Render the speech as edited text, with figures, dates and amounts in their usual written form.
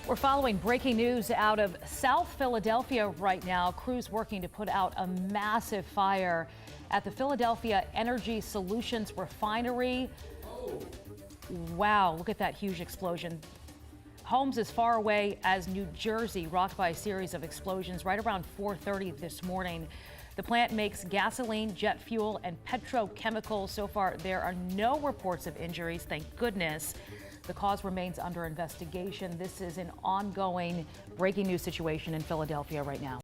We're following breaking news out of South Philadelphia right now. Crews working to put out a massive fire at the Philadelphia Energy Solutions refinery. Wow, look at that huge explosion. Homes as far away as New Jersey rocked by a series of explosions right around 4:30 this morning. The plant makes gasoline, jet fuel, and petrochemicals. So far, there are no reports of injuries, thank goodness. The cause remains under investigation. This is an ongoing breaking news situation in Philadelphia right now.